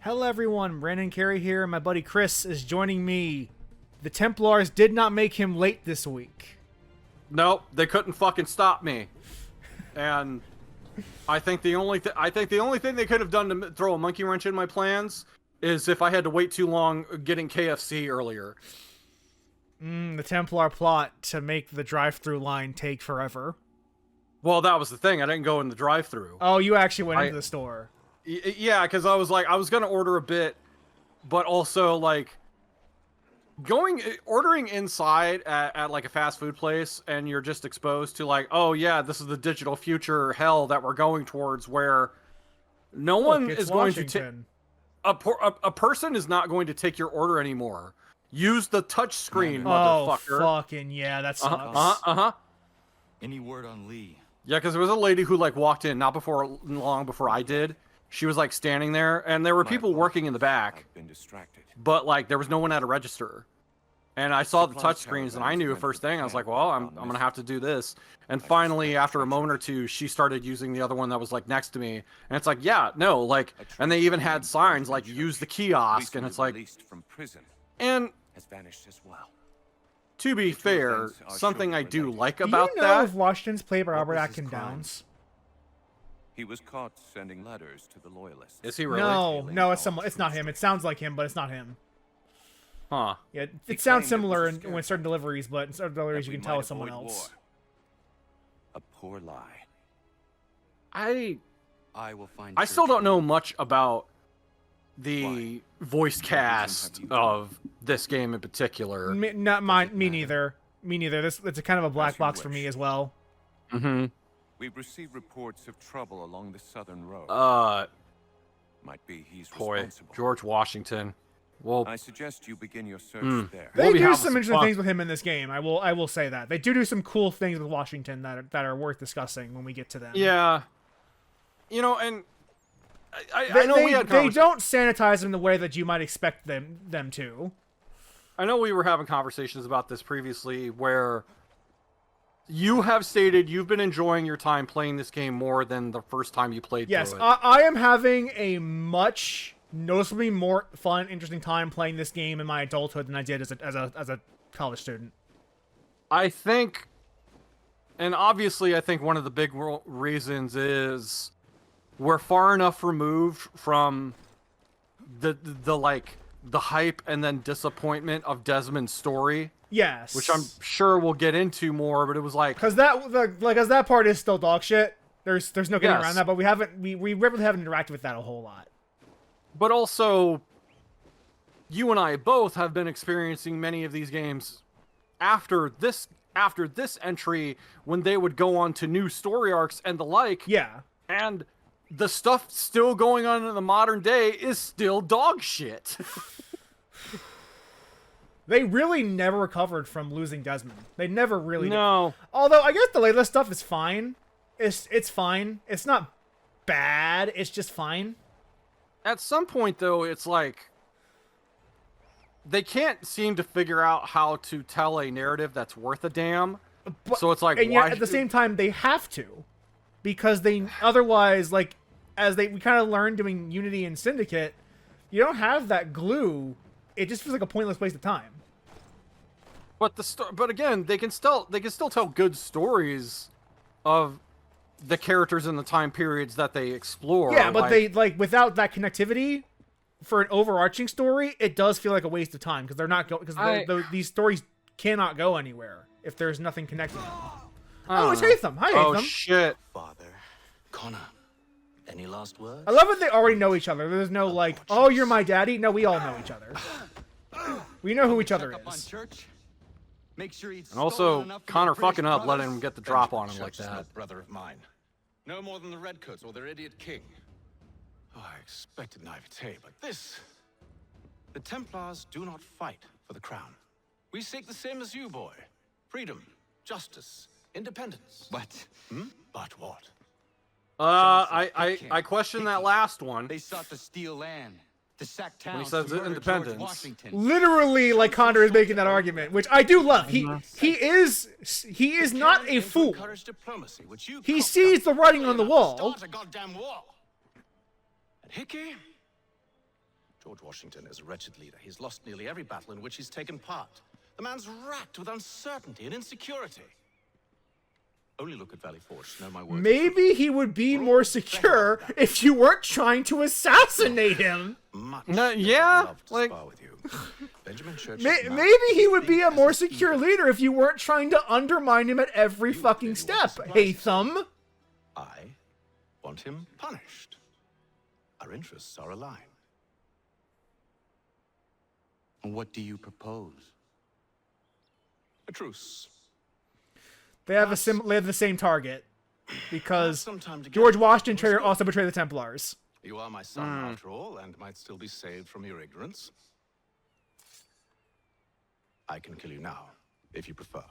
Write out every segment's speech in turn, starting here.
Hello everyone, Brandon Carey here, and my buddy Chris is joining me. The Templars did not make him late this week. Nope, they couldn't fucking stop me. And I think the only thing they could have done to throw a monkey wrench in my plans is if I had to wait too long getting KFC earlier. The Templar plot to make the drive-thru line take forever. Well, that was the thing. I didn't go in the drive-thru. Oh, you actually went into the store. Yeah, because I was going to order a bit, but also, like, ordering inside at like a fast food place, and you're just exposed to, like, oh, yeah, this is the digital future hell that we're going towards, where no one is going to take... A person is not going to take your order anymore. Use the touch screen, motherfucker. Oh, fucking yeah, that sucks. Any word on Lee? Yeah, because there was a lady who, like, walked in long before I did. She was, like, standing there, and there were people working in the back. I've been distracted. But, like, there was no one at a register. And I saw the touch screens, and I knew first thing. I was like, well, I'm going to have to do this. And finally, after a moment or two, she started using the other one that was, like, next to me. And it's like, yeah, no, like, and they even had signs, like, use the kiosk. And it's like, and has vanished as well. To be fair, something I do like about that... Do you know if Washington's played by Robert Atkin Downs? He was caught sending letters to the loyalists. Is he really? No, it's someone. It's not him. It sounds like him, but it's not him. Huh. Yeah, it sounds similar when certain deliveries, but in certain deliveries you can tell it's someone else. A poor lie. I will find. I still don't know much about the voice cast of this game in particular. Me neither. Me neither. It's a kind of a black box for me as well. Mm-hmm. We've received reports of trouble along the southern road. Might be he's responsible. George Washington. Well, I suggest you begin your search there. They do some interesting things with him in this game. I will say that they do some cool things with Washington that are worth discussing when we get to them. Yeah, you know, and I know we had they don't sanitize him the way that you might expect them to. I know we were having conversations about this previously, where you have stated you've been enjoying your time playing this game more than the first time you played through it. Yes, I am having a much noticeably more fun, interesting time playing this game in my adulthood than I did as a college student. I think, and obviously I think one of the big reasons is we're far enough removed from the hype and then disappointment of Desmond's story. Yes, which I'm sure we'll get into more, but it was like because that part is still dog shit. There's no getting around that, but we really haven't interacted with that a whole lot. But also, you and I both have been experiencing many of these games after this entry, when they would go on to new story arcs and the like. Yeah, and the stuff still going on in the modern day is still dog shit. They really never recovered from losing Desmond. They never really did. Although, I guess the latest stuff is fine. It's fine. It's not bad. It's just fine. At some point, though, it's like they can't seem to figure out how to tell a narrative that's worth a damn. So it's like, and yet at the same time, they have to, because they otherwise, like, we kind of learned doing Unity and Syndicate, you don't have that glue. It just feels like a pointless waste of time. But again, they can still tell good stories of the characters in the time periods that they explore. Yeah, but they without that connectivity for an overarching story, it does feel like a waste of time because they're not these stories cannot go anywhere if there's nothing connecting them. Oh, it's Hatham. Hi, Hatham. Oh shit. Father, Connor. Any last words? I love that they already know each other. There's no like, oh, you're my daddy. No, we all know each other. We know who each other is. Make sure he's and also, Connor fucking up, letting him get the drop on him like that. Brother of mine. No more than the Redcoats or their idiot king. Oh, I expected naivete, but this... The Templars do not fight for the crown. We seek the same as you, boy. Freedom, justice, independence. But? But what? I question that last one. They sought to steal land, to sack towns, when he says independence. Literally, like Connor is making that argument, which I do love. He is not a fool. He sees the writing on the wall. Start a goddamn war. And Hickey, George Washington is a wretched leader. He's lost nearly every battle in which he's taken part. The man's racked with uncertainty and insecurity. Only look at Valley Forge to know my words. Maybe he would be more secure if you weren't trying to assassinate him. No, yeah, like maybe he would be a more secure leader if you weren't trying to undermine him at every fucking step. Haytham. I want him punished. Our interests are aligned. What do you propose? A truce. They have the same target, because George Washington also betrayed the Templars. You are my son, after all, and might still be saved from your ignorance. I can kill you now, if you prefer.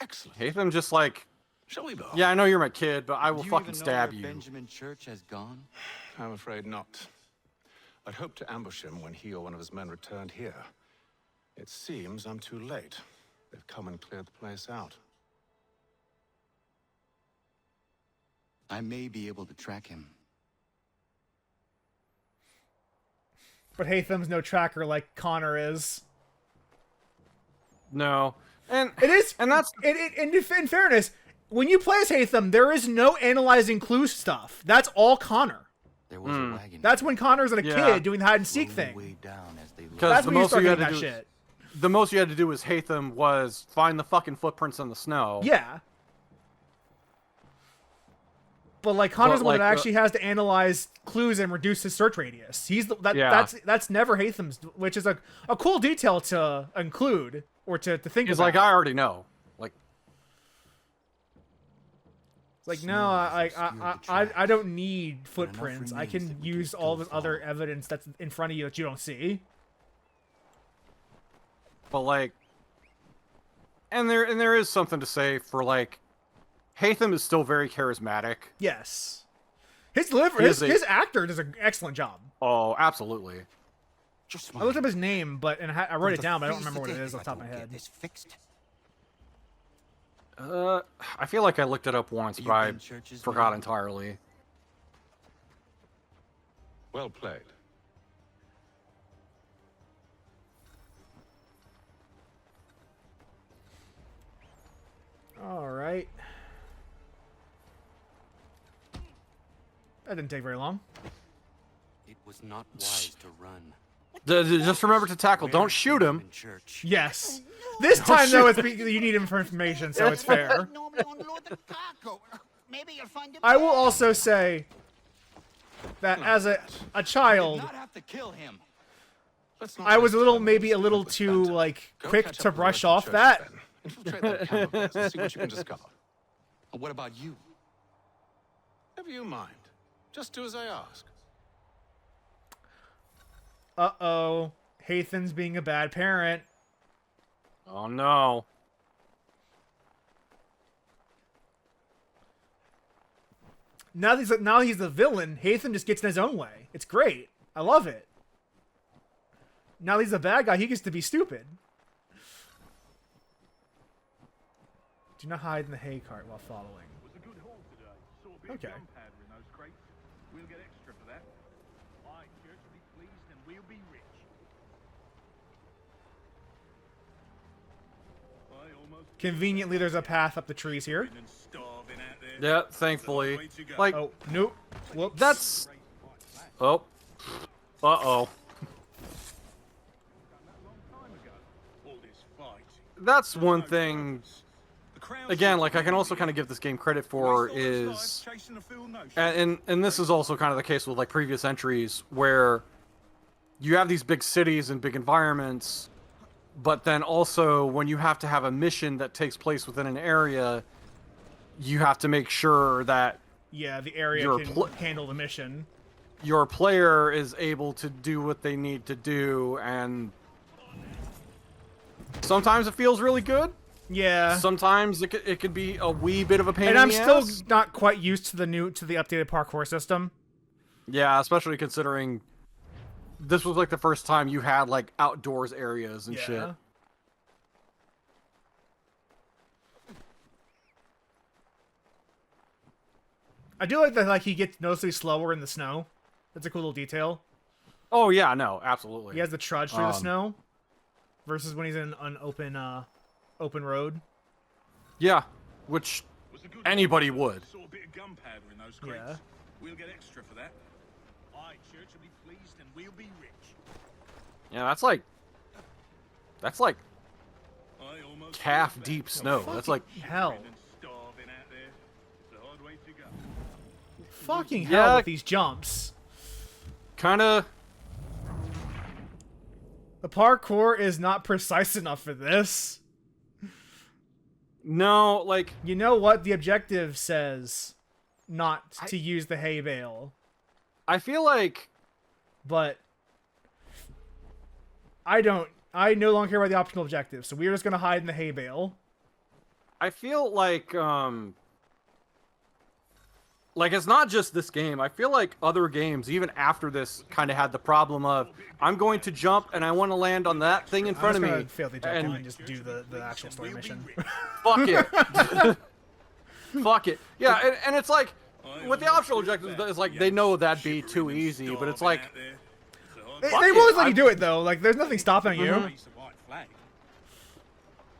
Excellent. Haytham just like, shall we, Bo? yeah, I know you're my kid, but I will fucking stab you. Benjamin Church has gone? I'm afraid not. I'd hoped to ambush him when he or one of his men returned here. It seems I'm too late. They've come and cleared the place out. I may be able to track him. But Haytham's no tracker like Connor is. No. And it is, and that's in fairness, when you play as Haytham, there is no analyzing clue stuff. That's all Connor. There was a wagon. That's when Connor's a kid doing the hide and seek thing. Because the most you had to do, the most you had to do as Haytham was find the fucking footprints in the snow. Yeah. But like Connor's the one that actually has to analyze clues and reduce his search radius. He's that's never Haytham's, which is a cool detail to include or to think He's about. like, I already know. Like, no, I don't need footprints. I can use all the other evidence that's in front of you that you don't see. But like, and there is something to say for like, Haytham is still very charismatic. Yes, his actor does an excellent job. Oh, absolutely. I looked up his name, but I wrote it down, but I don't remember what it is off the top of my head. I feel like I looked it up once, but I forgot entirely. Well played. All right. That didn't take very long. It was not wise to run. Just remember to tackle. Don't shoot him. Yes. This time, though, you need him for information, so it's fair. I will also say that as a child, I was maybe a little too like quick to brush off that. Infiltrate that camp of theirs and see what you can discover. What about you? Never you mind. Just do as I ask. Uh-oh. Haytham's being a bad parent. Oh, no. Now he's the villain, Haytham just gets in his own way. It's great. I love it. Now he's the bad guy, he gets to be stupid. Do not hide in the hay cart while following. Okay. We'll get extra for that. My church will be pleased and we'll be rich. Conveniently, there's a path up the trees here. Yeah, thankfully. Like, oh, nope. Whoops. That's... Oh. Uh-oh. That's one thing... Again, like, I can also kind of give this game credit for is... And this is also kind of the case with, like, previous entries, where you have these big cities and big environments, but then also, when you have to have a mission that takes place within an area, you have to make sure that... Yeah, the area can handle the mission. Your player is able to do what they need to do, and... Sometimes it feels really good. Yeah. Sometimes it could be a wee bit of a pain in the ass. And I'm still not quite used to the updated parkour system. Yeah, especially considering this was like the first time you had like outdoors areas and shit. I do like that. Like he gets noticeably slower in the snow. That's a cool little detail. Oh yeah, no, absolutely. He has to trudge through the snow, versus when he's in an open road. Yeah, which anybody would. Saw a bit of gunpowder in those crates. Yeah. We'll get extra for that. Aye, church will be pleased and we'll be rich. Yeah, that's like I almost calf forgot deep that. snow. That's like Hell. And starving out there. It's a hard way to go. Fucking Yeah. hell with these jumps. kind of. The parkour is not precise enough for this. No, like You know what? The objective says not to use the hay bale, I feel like but I no longer care about the optional objective, so we're just gonna hide in the hay bale. I feel like it's not just this game. I feel like other games, even after this, kind of had the problem of I'm going to jump and I want to land on that thing in front of me. Fail the objective and and just do the actual story mission. fuck it. Fuck it. Yeah, and it's like with the optional objectives, it's like they know that'd be too easy, but it's like They Fuck will it, let you I- do it though. Like there's nothing stopping you. Raise the white flag.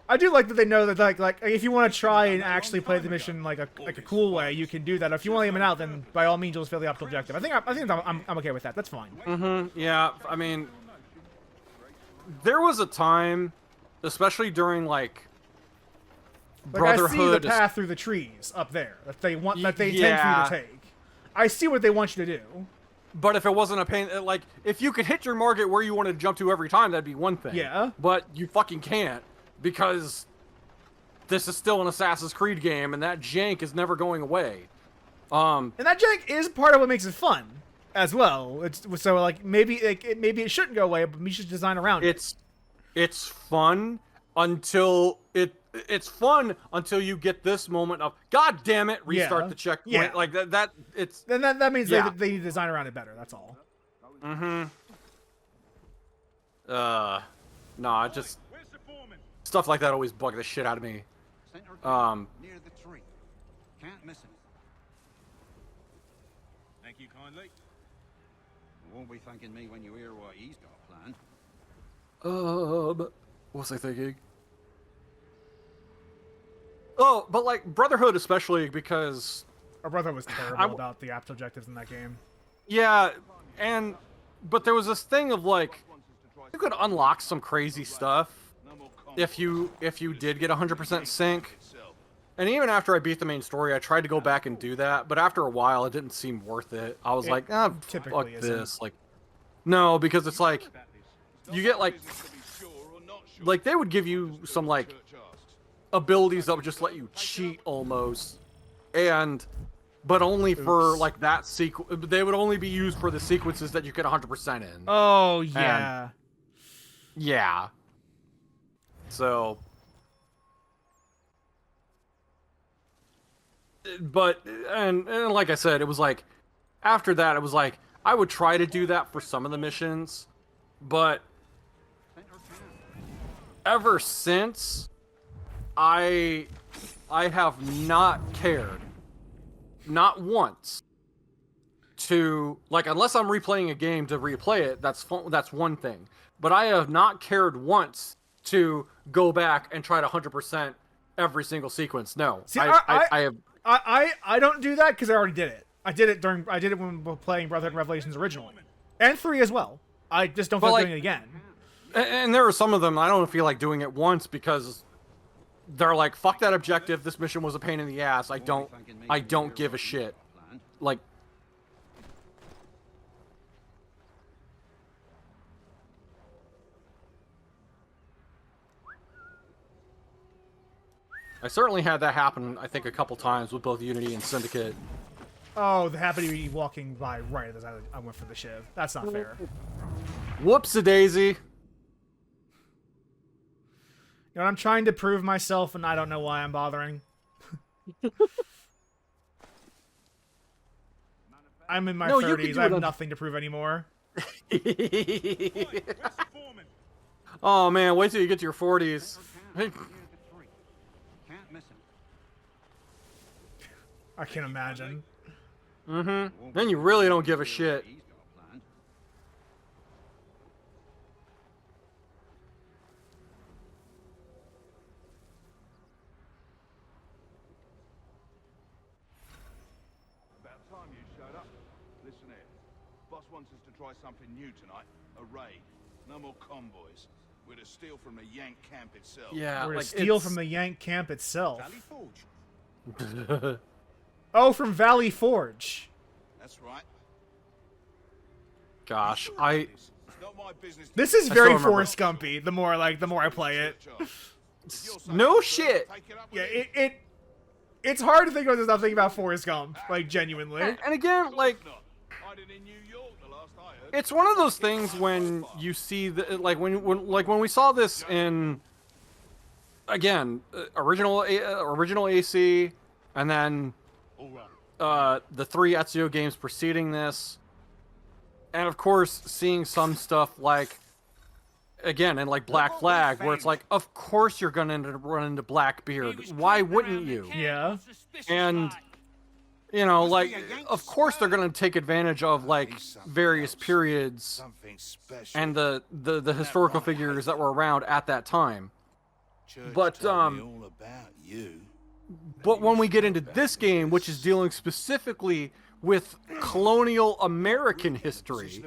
I do like that they know that like if you want to try and actually play the mission like a cool way, you can do that. If you want to aim it out, then by all means, you'll just fail the optional objective. I think I'm okay with that. That's fine. yeah, I mean, there was a time, especially during like Like I see the Brotherhood. path through the trees up there that they intend for you Yeah. to take. I see what they want you to do. But if it wasn't a pain, like if you could hit your market where you wanted to jump to every time, that'd be one thing. Yeah. But you fucking can't because this is still an Assassin's Creed game, and that jank is never going away. And that jank is part of what makes it fun as well. It's so like maybe it shouldn't go away, but we should design around it. It's fun until it's fun until you get this moment of God damn it, restart Yeah. the checkpoint. Yeah. Like that it's Then that means Yeah. they need to design around it better. That's all. no, I just Where's the foreman? stuff like that always bug the shit out of me. Center near the tree. Can't miss him. Thank you kindly. You won't be thanking me when you hear what he's got planned. What was I thinking? Oh, but like Brotherhood especially because Our brother was terrible about the apt objectives in that game. yeah, but there was this thing of like you could unlock some crazy stuff if you did get 100% sync. And even after I beat the main story, I tried to go back and do that, but after a while, it didn't seem worth it. I was like, fuck typically isn't. this. Like, no, because it's like you get like they would give you some like abilities that would just let you cheat almost, but only for like that sequence. They would only be used for the sequences that you get 100% in. Oh yeah. Yeah. So. But and like I said, it was like after that it was like I would try to do that for some of the missions, but ever since I have not cared, not once, to like unless I'm replaying a game to replay it. That's one thing, but I have not cared once to go back and try to 100% every single sequence. No, See, I have. I don't do that because I already did it. I did it when we were playing Brotherhood and Revelations originally, and 3 as well. I just don't feel like doing it again. And there are some of them I don't feel like doing it once because they're like, fuck that objective. This mission was a pain in the ass. I don't give a shit. Like. I certainly had that happen, I think, a couple times with both Unity and Syndicate. Oh, the happy to be walking by right as I went for the shiv. That's not fair. Whoops-a-daisy. You know, I'm trying to prove myself, and I don't know why I'm bothering. I'm in my 30s. I have nothing to prove anymore. Oh man, wait till you get to your 40s. Can't miss him. I can't imagine. Mm-hmm. Then you really don't give a shit. He's got a plan. About time you showed up. Listen here. Boss wants us to try something new tonight. A raid. No more convoys. We're to steal from the Yank camp itself. Yeah, We're like to steal it's- from the Yank camp itself. Valley Forge. Oh, from Valley Forge. That's right. Gosh, It's not my business to This is I very still remember. Forrest Gumpy. The more I play it. no shit. Yeah, it's hard to think of something about Forrest Gump, like genuinely. And again, like, it's one of those things when you see the when we saw this in original AC, and then the 3 Ezio games preceding this, and of course seeing some stuff like again in like Black Flag, where it's like, of course you're gonna run into Blackbeard. Why wouldn't you? Yeah. And you know, like, of course they're gonna take advantage of like various periods and the historical figures that were around at that time. But when we get into this game, which is dealing specifically with colonial American history,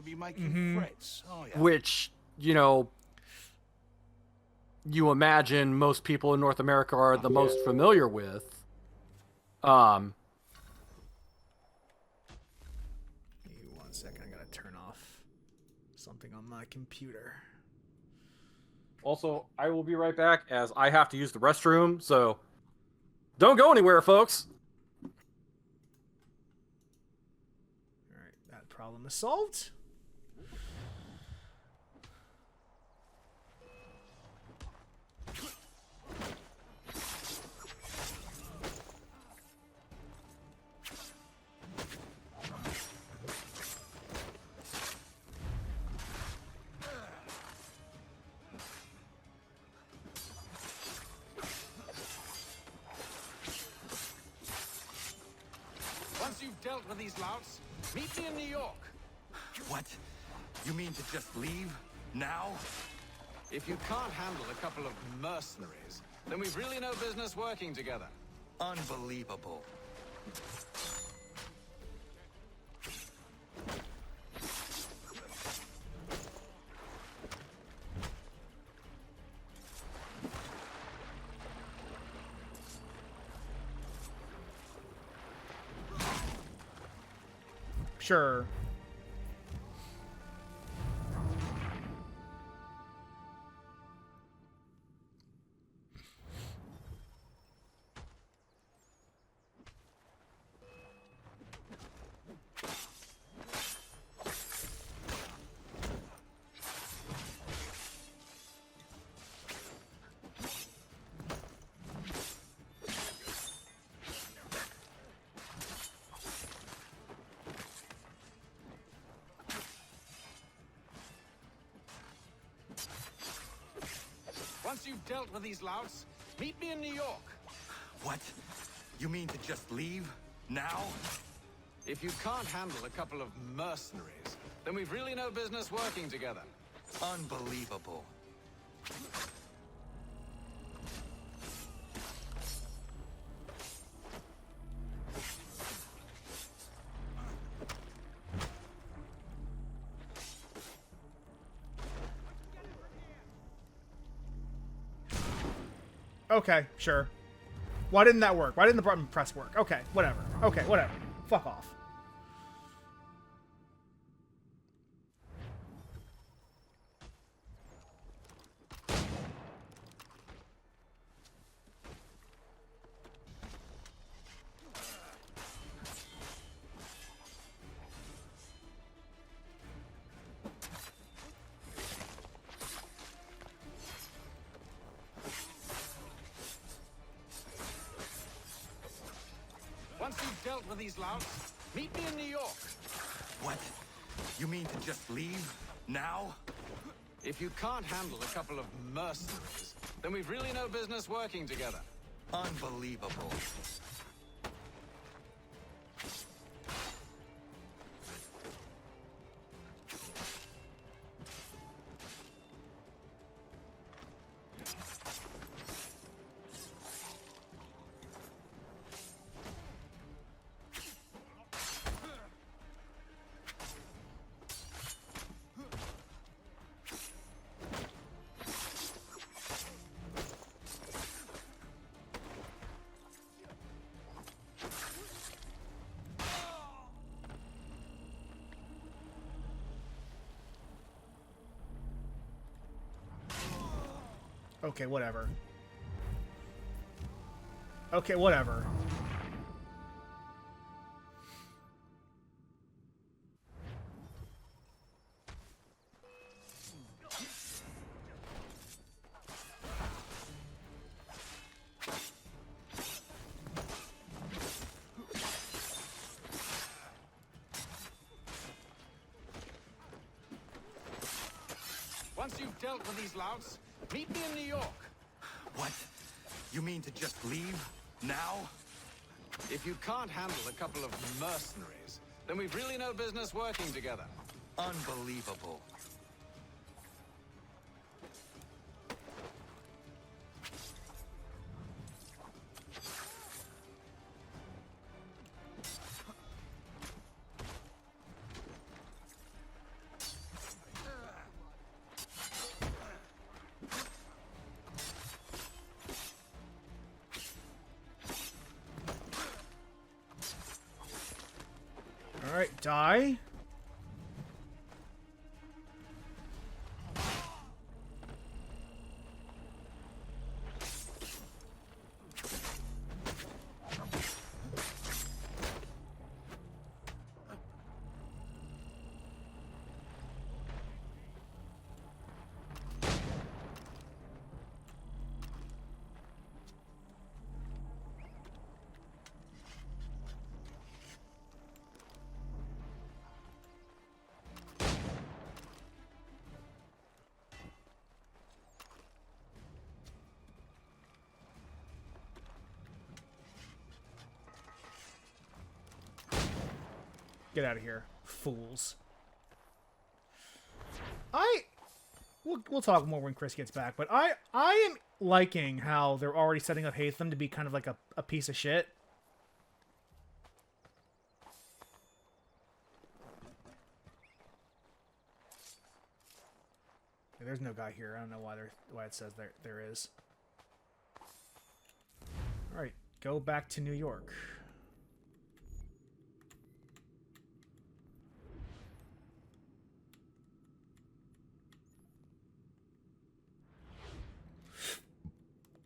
which, you know, you imagine most people in North America are the most familiar with. Give me 1 second, I gotta turn off something on my computer. Also, I will be right back as I have to use the restroom, so don't go anywhere, folks. Alright, that problem is solved. Once you've dealt with these louts, meet me in New York. What? You mean to just leave? Now? If you can't handle a couple of mercenaries, then we've really no business working together. Unbelievable. Sure. Once you've dealt with these louts, meet me in New York. What? You mean to just leave? Now? If you can't handle a couple of mercenaries, then we've really no business working together. Unbelievable. Okay, sure. Why didn't that work? Why didn't the button press work? Okay, whatever. Okay, whatever. Fuck off. Once you've dealt with these louts, meet me in New York. What? You mean to just leave? Now? If you can't handle a couple of mercenaries, then we've really no business working together. Unbelievable. Okay, whatever. Okay, whatever. Once you've dealt with these louts, meet me in New York. What? You mean to just leave? Now? If you can't handle a couple of mercenaries, then we've really no business working together. Unbelievable. Alright, die. Get out of here, fools. We'll talk more when Chris gets back, but I am liking how they're already setting up Hatham to be kind of like a piece of shit. There's no guy here. I don't know why it says there is. All right, go back to New York.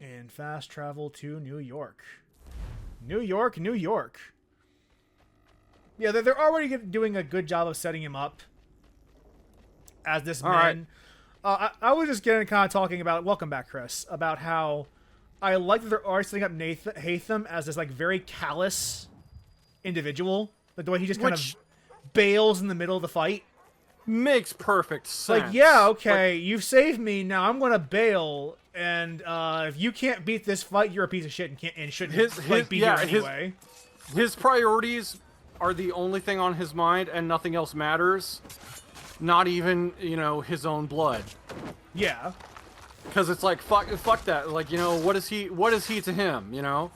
And fast travel to New York. New York, New York. Yeah, they're already doing a good job of setting him up as this man. Right. I was just kind of talking about, welcome back, Chris, about how I like that they're already setting up Hatham as this like very callous individual. Like the way he just kind of bails in the middle of the fight. Makes perfect sense. Like, yeah, okay, you've saved me, now I'm gonna bail, and if you can't beat this fight, you're a piece of shit and shouldn't be here anyway. His priorities are the only thing on his mind, and nothing else matters. Not even, you know, his own blood. Yeah. Because it's like, fuck that. Like, you know, what is he to him, you know?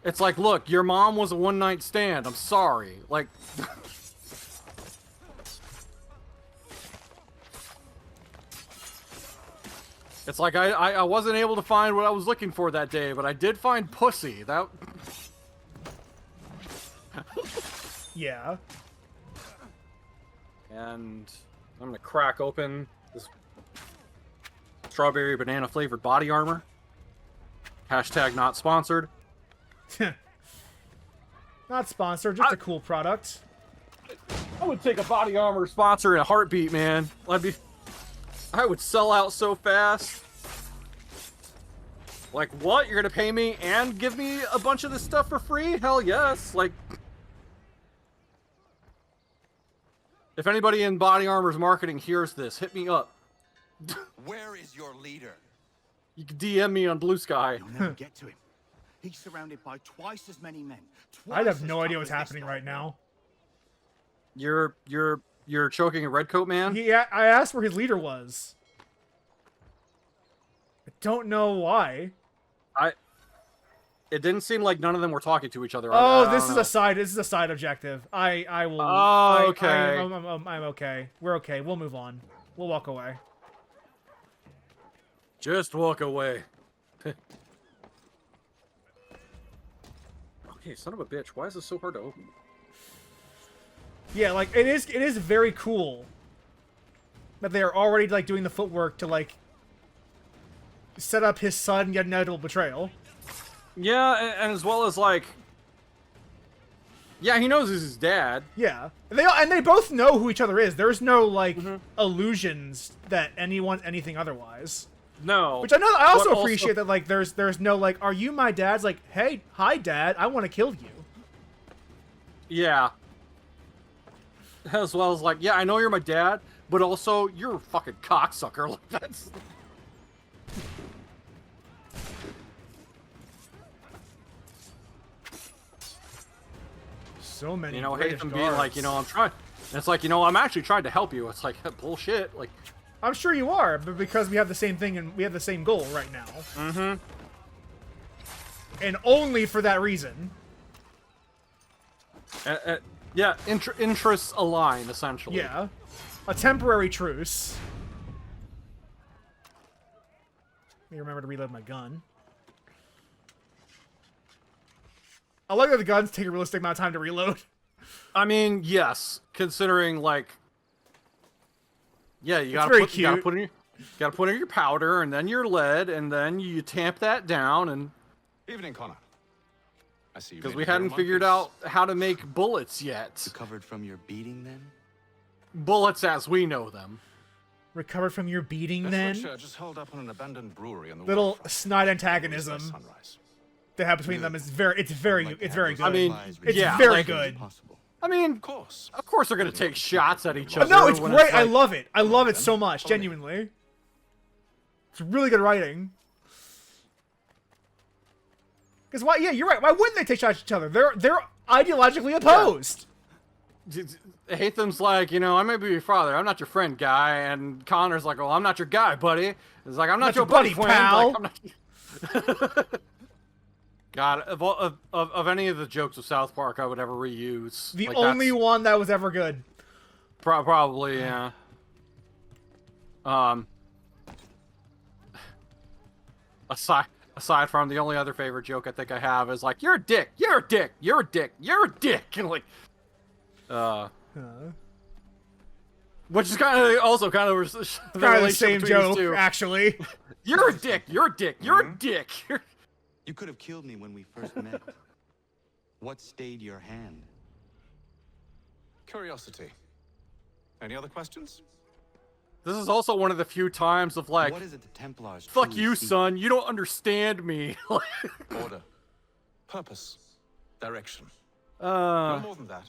It's like, look, your mom was a one-night stand. I'm sorry. Like... It's like I wasn't able to find what I was looking for that day, but I did find pussy. That... Yeah. And I'm gonna crack open this strawberry banana flavored body armor. Hashtag not sponsored. Not sponsored, just a cool product. I would take a body armor sponsor in a heartbeat, man. I would sell out so fast. Like, what? You're gonna pay me and give me a bunch of this stuff for free? Hell yes. Like, if anybody in body armor's marketing hears this, hit me up. Where is your leader? You can DM me on Blue Sky. You'll never get to him. He's surrounded by twice as many men. I have no idea what's happening right now. You're choking a redcoat man? Yeah, I asked where his leader was. I don't know why. It didn't seem like none of them were talking to each other. Oh, this is a side objective. I will. Oh, okay. I'm okay. We're okay. We'll move on. We'll walk away. Just walk away. Okay, son of a bitch. Why is this so hard to open? Yeah, like it is very cool that they are already like doing the footwork to like set up his son yet inevitable betrayal. Yeah, and as well as like, yeah, he knows he's his dad. Yeah, and they both know who each other is. There's no like illusions that anything otherwise. No. Which I know. I also appreciate that like there's no like, are you my dad's? Like, hey, hi, dad, I want to kill you. Yeah. As well as like, yeah, I know you're my dad, but also you're a fucking cocksucker. Like that's. So many. You know, hate them being like, you know, I'm trying. It's like, you know, I'm actually trying to help you. It's like bullshit. Like, I'm sure you are, but because we have the same thing and we have the same goal right now. Mm-hmm. And only for that reason. Yeah, interests align essentially. Yeah, a temporary truce. Let me remember to reload my gun. I like that the guns take a realistic amount of time to reload. I mean, yes, considering like, yeah, you gotta put in your powder and then your lead and then you tamp that down and. Evening, Connor. I see you. Because we hadn't figured out how to make bullets yet. Recovered from your beating, then? Bullets as we know them. Recovered from your beating, This then? butcher just held up on an abandoned brewery on the Little waterfront. snide antagonism Sunrise. that happens between them is very good. I mean, it's yeah, very like, good. I mean, Of course. of course they're gonna take shots at each other. No, it's when great. I like- love it. I love it so much, genuinely. It's really good writing. Because why? Yeah, you're right. Why wouldn't they take shots at each other? They're ideologically opposed. Hatham's like, you know, I may be your father. I'm not your friend, guy. And Connor's like, well, I'm not your guy, buddy. It's like, I'm not your buddy, friend. pal. Like, I'm not... God, of any of the jokes of South Park I would ever reuse. The like, only one that was ever good. Probably, yeah. Aside from the only other favorite joke I think I have is like, you're a dick, you're a dick, you're a dick, you're a dick, and like, which is kind of also kind of the same joke, actually. You're a dick, you're a dick, you're a dick. You could have killed me when we first met. What stayed your hand? Curiosity. Any other questions? This is also one of the few times of like, What is it the Templars fuck truly you, seek? son, you don't understand me. Order. Purpose. Direction. No more than that.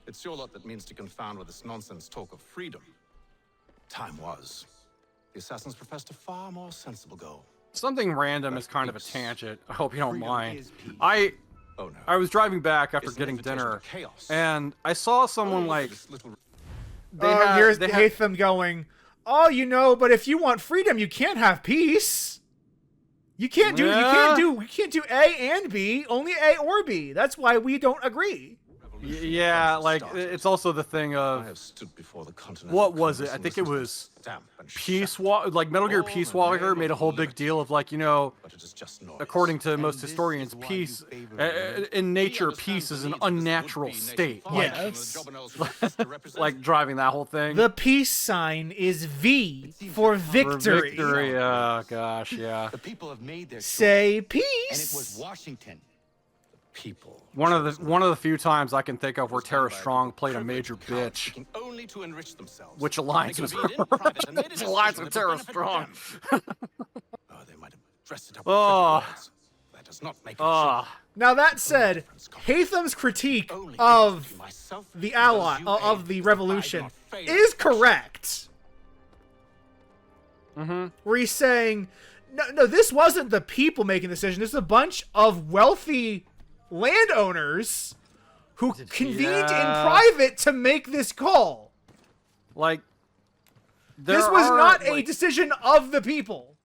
It's your lot that means to confound with this nonsense talk of freedom. Time was. The assassins professed a far more sensible goal. Something random is kind of a tangent. I hope you don't Freedom mind. is peace. Oh no. I was driving back after It's an getting invitation dinner, to chaos. and I saw someone like This little... Here's Hatham going, oh, you know, but if you want freedom, you can't have peace. You can't do A and B, only A or B. That's why we don't agree. yeah, like it's also the thing I of have stood before the continent. what was it? I think it was Peace Walker, like Metal Gear Peace Walker made a whole big deal of like, you know, But it is just noise. according to most this historians, is why peace you favor in nature, peace is an unnatural state. Like, Yes. like driving that whole thing. The peace sign is V for For victory. victory. Oh gosh, yeah. The people have made their choice, Say and it peace. was Washington. People. One of the few times I can think of where Tara Strong played a major bitch, Seeking only to enrich themselves. which aligns They with convened in private and made a which aligns decision with that Tara would benefit Strong. them. Oh, they might have dressed it up with Oh. pretty words. That does not make it Ah. Now that said, Hatham's critique true. Only of to myself the because ally you of aid the that revolution I do not favor. is correct. Mm-hmm. Where he's saying, no, this wasn't the people making the decision. This is a bunch of wealthy landowners who convened in Yeah. private to make this call. Like, This was not a like, decision of the people.